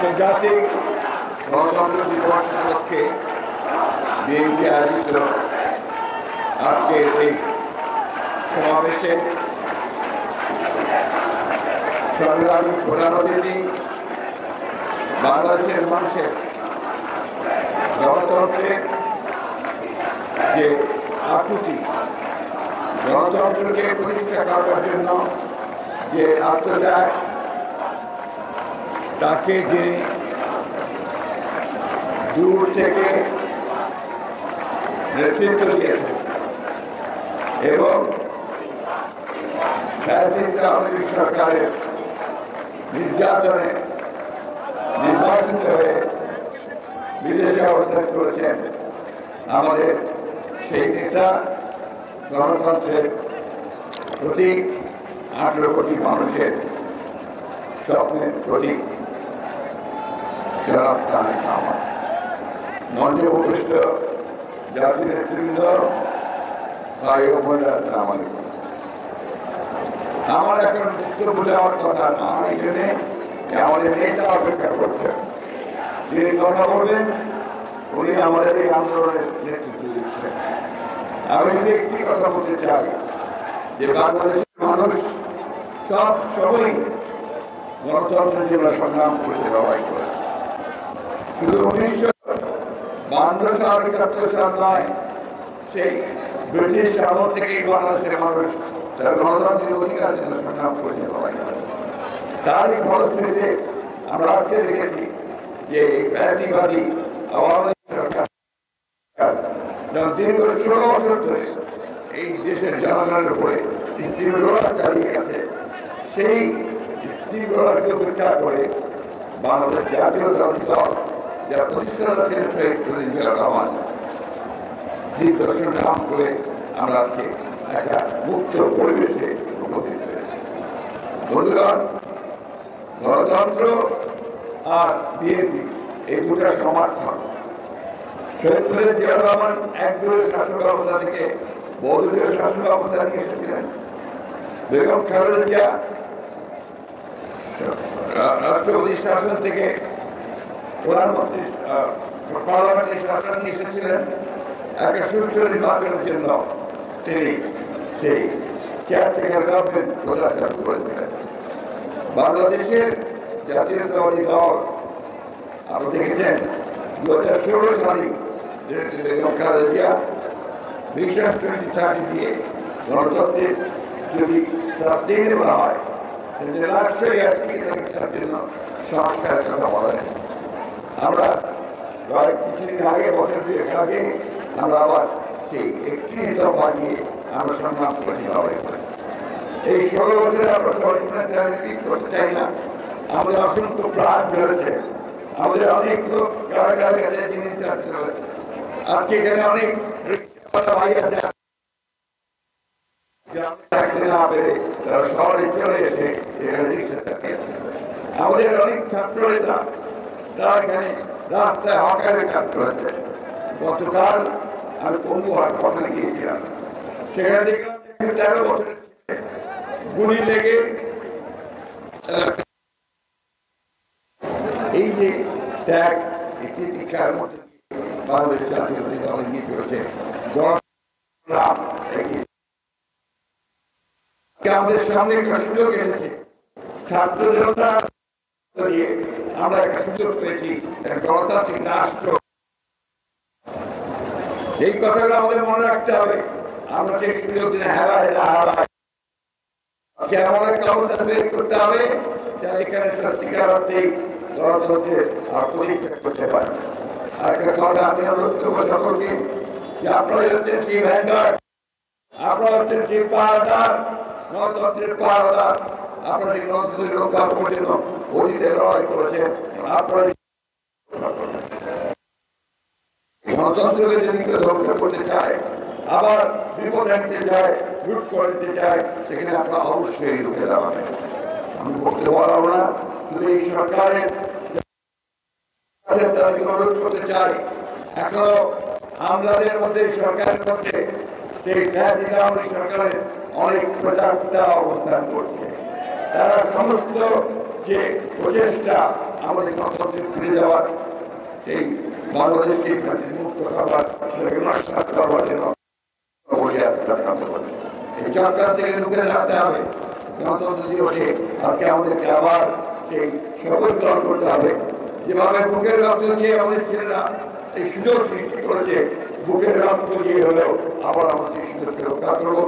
আন্তর্জাতিক গণতন্ত্র দিবস উপলক্ষে বিএনপি আয়োজিত আজকের এই সমাবেশে সংগ্রামী প্রধান অতিথি বাংলাদেশের মানুষের গণতন্ত্রের যে আকুতি, গণতন্ত্রকে প্রতিষ্ঠা করার জন্য যে আত্মত্যাগ, তাকে যিনি দূর থেকে নেতৃত্ব দিয়েছেন এবং ফ্যাসিস্ট আওয়ামী লীগ সরকারের নির্যাতনে নির্বাচিত হয়ে বিদেশে অবস্থান করেছেন আমাদের সেই নেতা, গণতন্ত্রের প্রতীক, 18 কোটি মানুষের স্বপ্নের প্রতীক জনাব তারেক রহমান। মঞ্চে উপবিষ্ট জাতীয় নেতৃবৃন্দ, ভাই ও বোনেরা, আসসালামু আলাইকুম। আমার এখন বক্তব্য দেওয়ার কথা না, এখানে আমাদের নেতা অপেক্ষা করছেন, যিনি কথা বলবেন উনি আমাদের এই আন্দোলনের নেতৃত্ব দিচ্ছেন। আমি শুধু একটি কথা বলতে চাই যে বাংলাদেশের মানুষ সব সময় গণতন্ত্রের জন্য সংগ্রাম করেছে, লড়াই করেছে। শুধু 1952 সাল 71 সাল নয়, সেই ব্রিটিশ আমল থেকেই বাংলাদেশের মানুষ তার গণতান্ত্রিক অধিকারের জন্য সংগ্রাম করেছে, লড়াই করেছে। তারই ফলশ্রুতিতে আমরা আজকে দেখেছি যে ফ্যাসিবাদী আওয়ামী লীগ সরকার দীর্ঘ 16 বছর ধরে এই দেশের জনগণের উপরে স্টিমরোলার চালিয়ে গেছে। সেই স্টিমরোলারকে উপেক্ষা করে বাংলাদেশ জাতীয়তাবাদী দল, যার প্রতিষ্ঠাতা ছিলেন শহীদ প্রেসিডেন্ট জিয়াউর রহমান, দীর্ঘ সংগ্রাম করে আমরা আজকে একটা মুক্ত পরিবেশে উপস্থিত হয়েছি। বন্ধুগণ, গণতন্ত্র আর বিএনপি এই দুটা সমর্থন। শহীদ প্রেসিডেন্ট জিয়াউর রহমান একদলীয় শাসন ব্যবস্থা থেকে বহুদলীয় শাসন ব্যবস্থা নিয়ে এসেছিলেন। বেগম খালেদা জিয়া রাষ্ট্রপতি শাসন থেকে প্রধানমন্ত্রী পার্লামেন্টারি শাসন নিয়ে এসেছিলেন। একটা সুষ্ঠু নির্বাচনের জন্য তিনি সেই কেয়ারটেকার গভর্নমেন্ট প্রচার করেছিলেন। বাংলাদেশের জাতীয়তাবাদী দল আপনারা দেখেছেন 2016 সালে বেগম খালেদা জিয়া ভিশন 2030 দিয়ে গণতন্ত্রের যদি সাস্টেইনেবল হয়, তাহলে রাষ্ট্রীয় তার জন্য সংস্কারের কথা বলেন। আমরা কিছুদিন আগে, বছর 2 আগে আমরা আবার সেই 31 দফা দিয়ে আমরা সংগ্রাম করেছি, লড়াই করেছি। এই 16 বছরে আমরা সবাই রিপিট করতে চাই না। আমাদের অসংখ্য প্রাণ ঝরেছে, আমাদের অনেক লোক কারাগারে গেছে, নির্যাতিত হয়েছে। আজকে এখানে অনেক ভাই আছে থাকতে না পেরে তারা শহরে চলে এসে এখানে রিক্সা চালিয়েছে। আমাদের অনেক ছাত্র নেতা তারা এখানে রাস্তায় হকারের কাজ করেছে। গতকাল আমি পঙ্গুহাট পথে গিয়েছিলাম, সেখানে দেখলাম 13 বছরের গুলি লেগে এই যে ত্যাগ, একটি দীক্ষার মধ্যে বাংলাদেশ জাতীয়তাবাদী দল এগিয়ে চলেছে। আমাদের সামনে একটা সুযোগ এসেছে, ছাত্র জনতা দিয়ে আমরা একটা সুযোগ পেয়েছি, গণতান্ত্রিক রাষ্ট্র। এই কথাগুলো আমাদের মনে রাখতে হবে। আমরা সেই সুযোগ দিনে হারাই না হারাই, এমন একটা অবস্থা তৈরি করতে হবে যা এখানে সত্যিকার অর্থেই গণতন্ত্রের প্রতিষ্ঠা করতে পারে। আর একটা কথা আমি অনুরোধ করবো সকলকে যে আপনারা হচ্ছেন সেই ভ্যানগার্ড, আপনারা হচ্ছেন সেই পাহাড়দার, গণতন্ত্রের পাহাড়দার। আপনারা সেই গণতন্ত্রের রক্ষা করার জন্য অতীতে লড়াই করেছেন। আপনারা গণতন্ত্রকে যদি কেউ ধ্বংস করতে চায়, আবার বিপদ আনতে চায়, লুট করে দিতে চায়, সেখানে আপনারা অবশ্যই রুখে দাঁড়াবেন। আমি বলতে পারবো না, শুধু এই সরকারের অনুরোধ করতে চাই, এখনো আমলাদের মধ্যে, সরকারের মধ্যে সেই সরকারের অনেক প্রচারটা অবস্থান করছে। তারা সমস্ত যে প্রচেষ্টা আমাদের গণতন্ত্রে ফিরে যাওয়ার, সেই বাংলাদেশকে মুক্ত খাবার সেটাকে নস্বাত করবার জন্য বসে আছে চক্রান্ত করছে। এই চক্রান্ত থেকে ঢুকে রাখতে হবে। গণতন্ত্র দিবসে আজকে আমাদেরকে আবার সেই শপথ গ্রহণ করতে হবে। যেভাবে বুকের রক্ত দিয়ে আমাদের ছেলেরা এই সুযোগ সৃষ্টি করেছে, বুকের রক্ত দিয়ে হলেও আবার আমরা সেই সুযোগকে রক্ষা করবো।